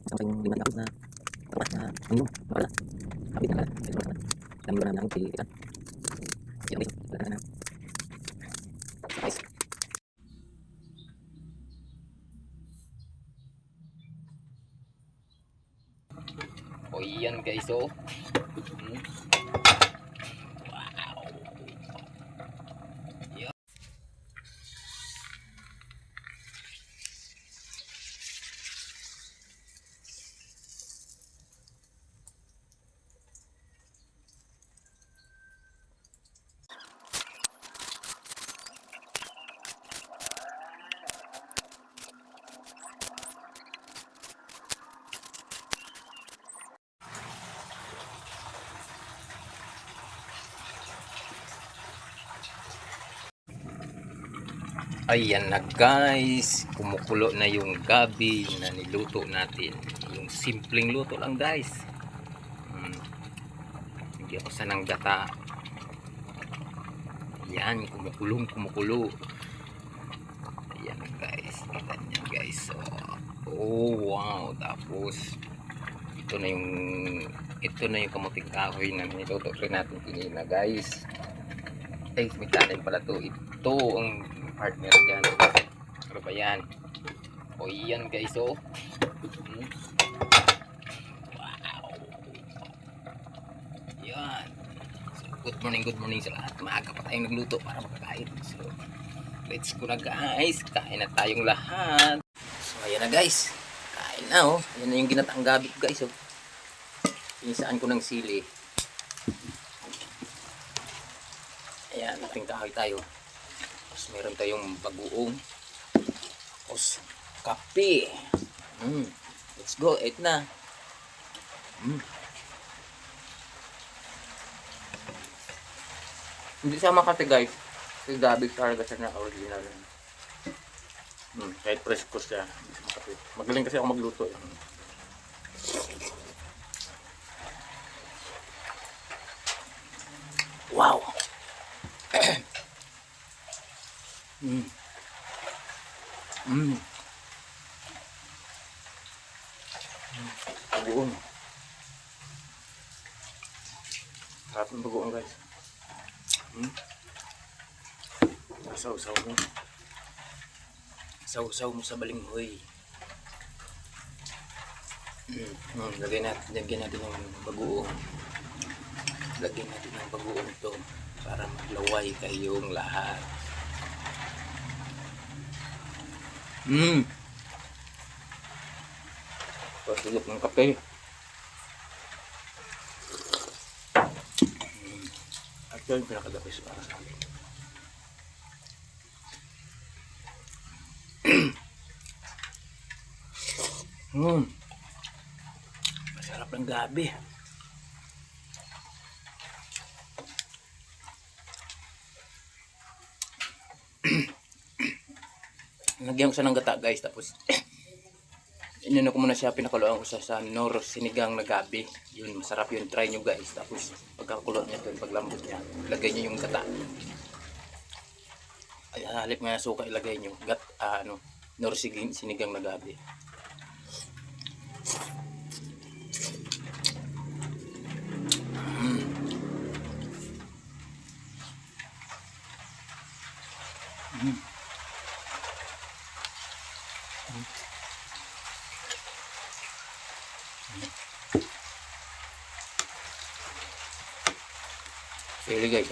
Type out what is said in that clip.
Isang yung lima na tawas na minum. Wala. Kapit na lang. Ito na. Dami na lang si isa. Yan dito. Wala na. Nice. O yan guys oh. Ayan na guys, kumukulo na yung gabi na niluto natin. Yung simpleng luto lang guys. Hindi ako sanang gata. Ayan, kumukulo. Ayan guys, kita niyo guys. So, oh wow, tapos ito na yung kamuting kahoy na niluto rin natin kanina guys. Ay, may kanin pala to. Ito ang partner dyan. Ano ba yan? O yan guys oh. Wow. Yan. So, good morning sa lahat. Maaga pa tayong nagluto para makakain. So let's go na guys. Kain na tayong lahat. So ayan na guys. Kain na oh. Ayan na yung ginataang gabi ko guys oh. Pinisaan ko ng sili. Ayan, nating kahoy tayo. Tapos meron tayong bagoong. Tapos kape. Let's go, eat na. Hindi siya makati guys. Kasi gabi talaga siya na original. Kahit presko siya. Magaling kasi ako magluto. Wow! Bagoong. Harap ng bagoong guys. Saw-saw mo. Saw-saw mo sa balinghoy. Lagyan natin ng bagoong. Lagyan natin ng bagoong to para maglaway kayong lahat. Pasulok ng kape. At yun yung pinakadapis para sa akin. Masarap ng gabi. Lagyan ko siya ng gata guys, tapos inano ko muna siya, pinakuluan ko siya sa Noro sinigang na gabi. Yun, masarap yun, try nyo guys. Tapos pagkakulo niya dun, paglambot niya, ilagay nyo yung gata. Ay, halip nga suka, ilagay nyo Noro sinigang na gabi. Really guys,